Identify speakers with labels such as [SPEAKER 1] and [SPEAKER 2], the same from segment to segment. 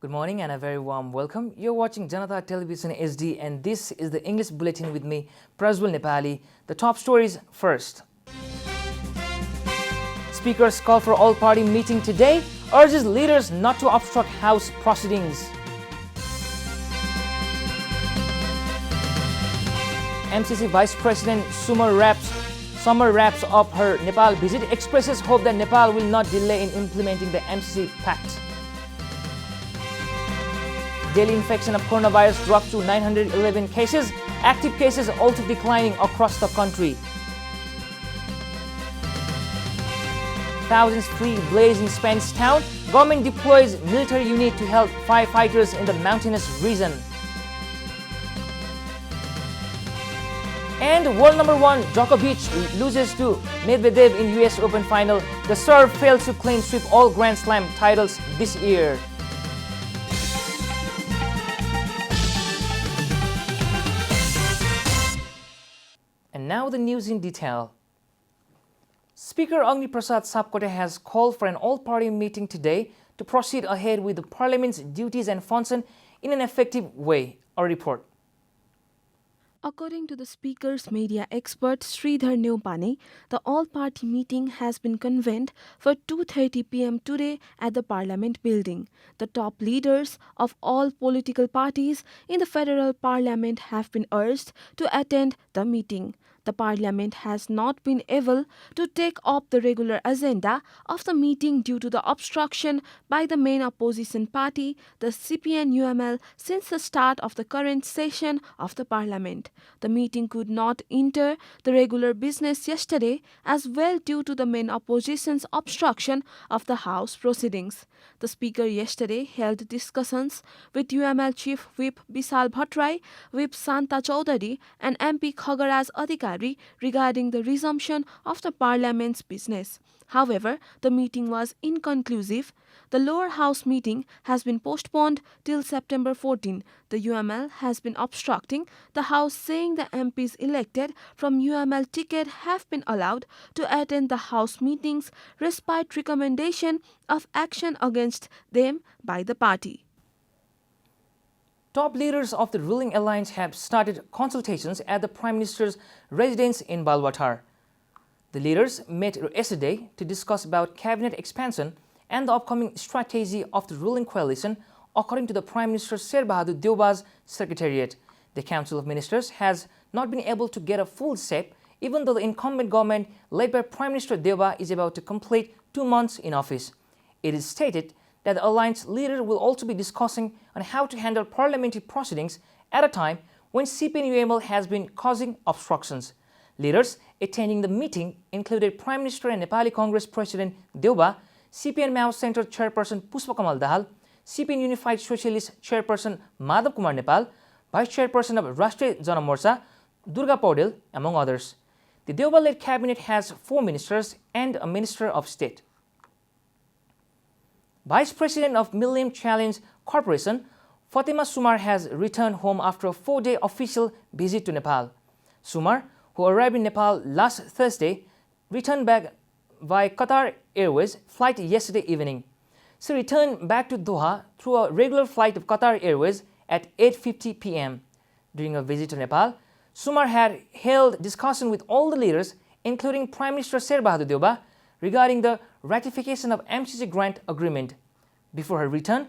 [SPEAKER 1] Good morning and a very warm welcome. You're watching JanataTelevision SD and this is the English Bulletin with me, Prajwal Nepali. The top stories first. Speaker's call for all-party meeting today urges leaders not to obstruct House proceedings. MCC Vice President Summer wraps up her Nepal visit, expresses hope that Nepal will not delay in implementing the MCC Pact. Daily infection of coronavirus dropped to 911 cases. Active cases also declining across the country. Thousands flee blaze in Spanish town. Government deploys military unit to help firefighters in the mountainous region. And world number 1 Djokovic loses to Medvedev in US Open final. The Serb fails to claim sweep all Grand Slam titles this year. And now the news in detail. Speaker Agni Prasad Sapkote has called for an all-party meeting today to proceed ahead with the Parliament's duties and function in an effective way. A report.
[SPEAKER 2] According to the Speaker's media expert Sridhar Neupane, the all-party meeting has been convened for 2:30 p.m. today at the Parliament building. The top leaders of all political parties in the federal parliament have been urged to attend the meeting. The Parliament has not been able to take up the regular agenda of the meeting due to the obstruction by the main opposition party, the CPN-UML, since the start of the current session of the Parliament. The meeting could not enter the regular business yesterday as well due to the main opposition's obstruction of the House proceedings. The Speaker yesterday held discussions with UML Chief Whip Vishal Bhattrai, Whip Santa Chaudhary and MP Khagaraj Adhikari regarding the resumption of the Parliament's business. However, the meeting was inconclusive. The lower house meeting has been postponed till September 14. The UML has been obstructing the House, saying the MPs elected from UML ticket have been allowed to attend the House meetings despite recommendation of action against them by the party.
[SPEAKER 1] Top leaders of the ruling alliance have started consultations at the Prime Minister's residence in Balwatar. The leaders met yesterday to discuss about cabinet expansion and the upcoming strategy of the ruling coalition, according to the Prime Minister Sher Bahadur Deuba's secretariat. The Council of Ministers has not been able to get a full shape, even though the incumbent government led by Prime Minister Deuba is about to complete 2 months in office. It is stated that the alliance leader will also be discussing on how to handle parliamentary proceedings at a time when CPN-UML has been causing obstructions. Leaders attending the meeting included Prime Minister and Nepali Congress President Deuba, CPN Mao Center Chairperson Pushpakamal Dahal, CPN Unified Socialist Chairperson Madhav Kumar Nepal, Vice Chairperson of Rashtriya Janamorcha Durga Paudel, among others. The Deuba-led cabinet has 4 ministers and a Minister of State. Vice President of Millennium Challenge Corporation, Fatima Sumar has returned home after a 4-day official visit to Nepal. Sumar, who arrived in Nepal last Thursday, returned back via Qatar Airways flight yesterday evening. She returned back to Doha through a regular flight of Qatar Airways at 8:50 p.m. During a visit to Nepal, Sumar had held discussion with all the leaders, including Prime Minister Sher Bahadur Deuba, regarding the ratification of MCC grant agreement. Before her return,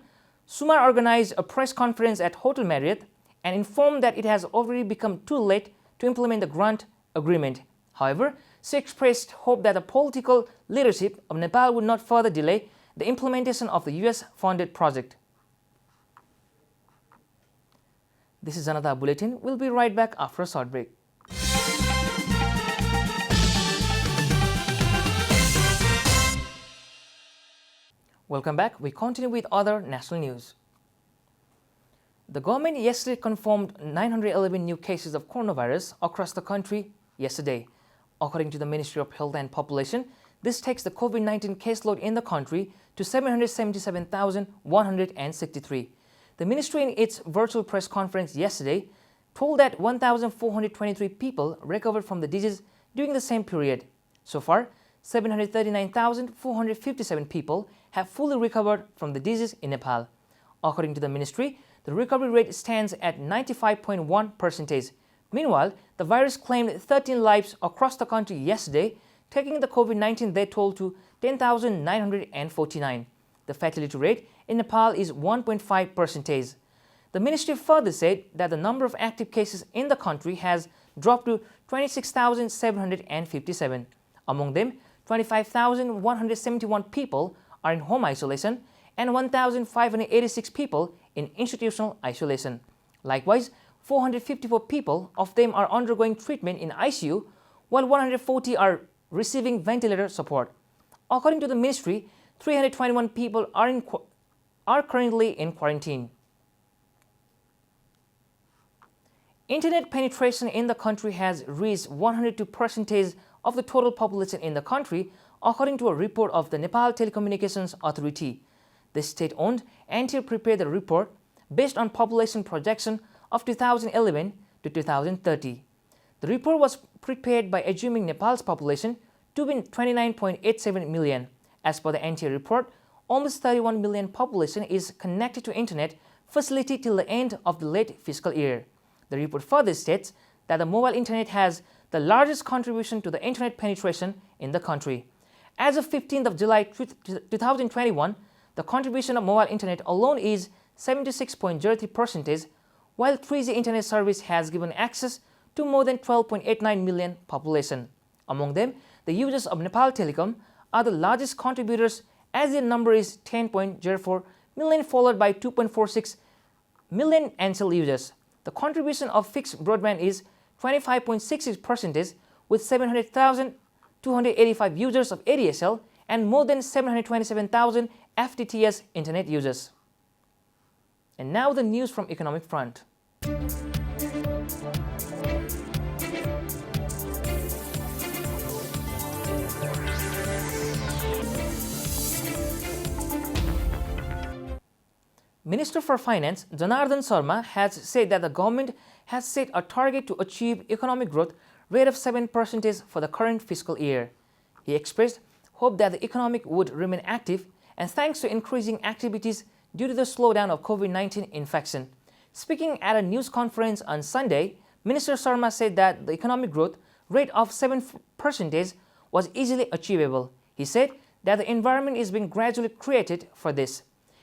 [SPEAKER 1] Sumar organized a press conference at Hotel Marriott and informed that it has already become too late to implement the grant agreement. However, she expressed hope that the political leadership of Nepal would not further delay the implementation of the US-funded project. This is Janata Bulletin. We'll be right back after a short break. Welcome back. We continue with other national news. The government yesterday confirmed 911 new cases of coronavirus across the country yesterday. According to the Ministry of Health and Population, this takes the COVID-19 caseload in the country to 777,163. The ministry in its virtual press conference yesterday told that 1,423 people recovered from the disease during the same period. So far, 739,457 people have fully recovered from the disease in Nepal. According to the ministry, the recovery rate stands at 95.1%. Meanwhile, the virus claimed 13 lives across the country yesterday, taking the COVID-19 death toll to 10,949. The fatality rate in Nepal is 1.5%. The ministry further said that the number of active cases in the country has dropped to 26,757. Among them, 25,171 people are in home isolation and 1,586 people in institutional isolation. Likewise, 454 people of them are undergoing treatment in ICU, while 140 are receiving ventilator support. According to the ministry, 321 people are currently in quarantine. Internet penetration in the country has reached 102% of the total population in the country, according to a report of the Nepal Telecommunications Authority. The state-owned entity prepared the report based on population projection of 2011 to 2030. The report was prepared by assuming Nepal's population to be 29.87 million. As per the NTA report, almost 31 million population is connected to internet facility till the end of the late fiscal year. The report further states that the mobile internet has the largest contribution to the internet penetration in the country. As of 15th of July 2021, the contribution of mobile internet alone is 76.03%, while 3G internet service has given access to more than 12.89 million population. Among them, the users of Nepal Telecom are the largest contributors, as their number is 10.04 million, followed by 2.46 million Ancel users. The contribution of fixed broadband is 25.66%, with 700,285 users of ADSL and more than 727,000 FTTS internet users. And now the news from economic front. Minister for Finance Janata Sharma has said that the government has set a target to achieve economic growth rate of 7% for the current fiscal year. He expressed hope that the economy would remain active, and thanks to increasing activities due to the slowdown of COVID-19 infection. Speaking at a news conference on Sunday, Minister Sharma said that the economic growth rate of 7% was easily achievable. He said that the environment is being gradually created for this.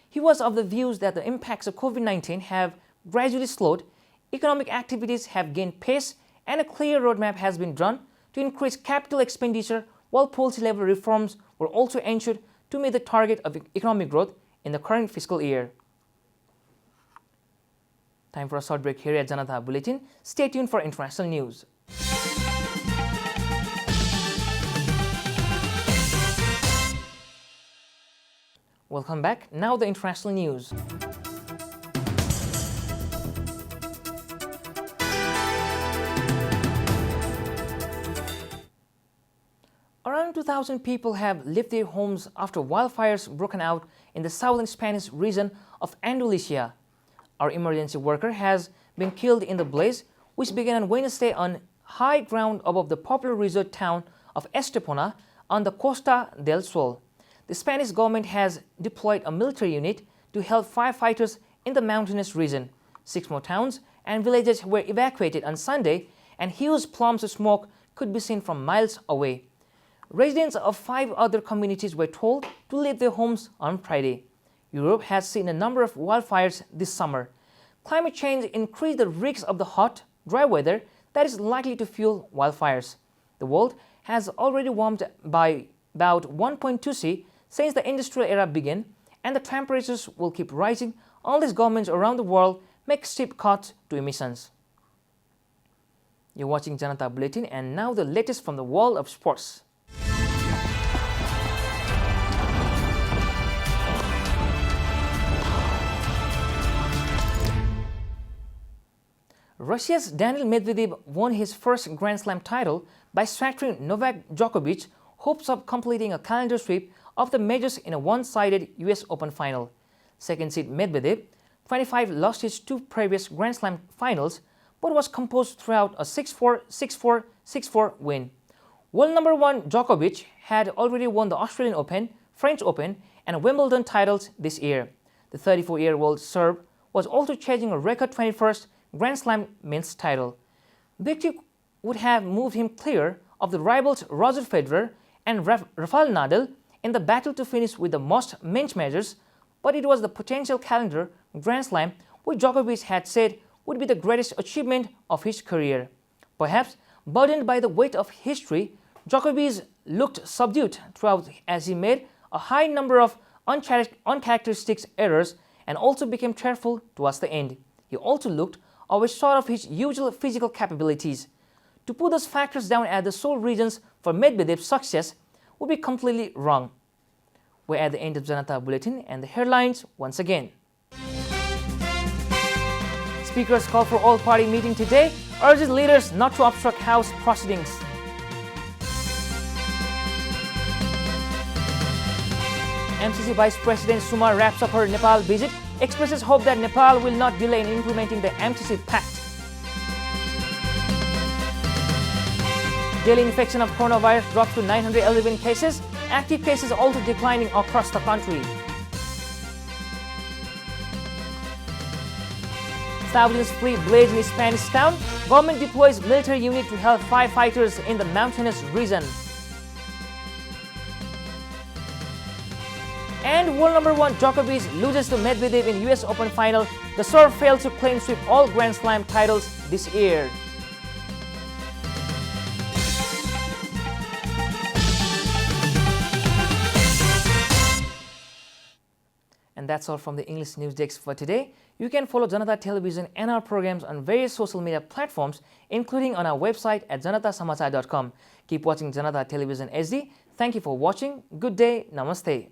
[SPEAKER 1] He was of the views that the impacts of COVID-19 have gradually slowed, economic activities have gained pace, and a clear roadmap has been drawn to increase capital expenditure, while policy-level reforms were also ensured to meet the target of economic growth in the current fiscal year. Time for a short break here at Janata Bulletin. Stay tuned for international news. Welcome back. Now the international news. Around 2,000 people have left their homes after wildfires broken out in the southern Spanish region of Andalusia. Our emergency worker has been killed in the blaze, which began on Wednesday on high ground above the popular resort town of Estepona on the Costa del Sol. The Spanish government has deployed a military unit to help firefighters in the mountainous region. 6 more towns and villages were evacuated on Sunday, and huge plumes of smoke could be seen from miles away. Residents of 5 other communities were told to leave their homes on Friday. Europe has seen a number of wildfires this summer. Climate change increased the risks of the hot, dry weather that is likely to fuel wildfires. The world has already warmed by about 1.2 C since the industrial era began, and the temperatures will keep rising unless governments around the world make steep cuts to emissions. You're watching Janata Bulletin, and now the latest from the world of sports. Russia's Daniil Medvedev won his first Grand Slam title by shattering Novak Djokovic's hopes of completing a calendar sweep of the majors in a one-sided US Open final. Second seed Medvedev, 25, lost his 2 previous Grand Slam finals, but was composed throughout a 6-4, 6-4, 6-4 win. World number 1 Djokovic had already won the Australian Open, French Open, and Wimbledon titles this year. The 34-year-old Serb was also chasing a record 21st Grand Slam men's title. Victory would have moved him clear of the rivals Roger Federer and Rafael Nadal in the battle to finish with the most men's majors, but it was the potential calendar Grand Slam which Djokovic had said would be the greatest achievement of his career. Perhaps burdened by the weight of history, Djokovic looked subdued throughout as he made a high number of uncharacteristic errors and also became careful towards the end. He also looked away short of his usual physical capabilities. To put those factors down as the sole reasons for Medvedev's success would be completely wrong. We're at the end of Janata Bulletin and the headlines once again. Speakers call for all-party meeting today, urges leaders not to obstruct House proceedings. MCC Vice President Suma wraps up her Nepal visit, expresses hope that Nepal will not delay in implementing the MCC Pact. Daily infection of coronavirus drops to 911 cases, active cases also declining across the country. Thousands flee blaze in Spanish town. Government deploys military unit to help firefighters in the mountainous region. And world number 1 Djokovic loses to Medvedev in US Open final. The Serb failed to claim sweep all Grand Slam titles this year. And that's all from the English News Desk for today. You can follow Janata Television and our programs on various social media platforms, including on our website at janatasamachar.com. Keep watching Janata Television SD. Thank you for watching. Good day. Namaste.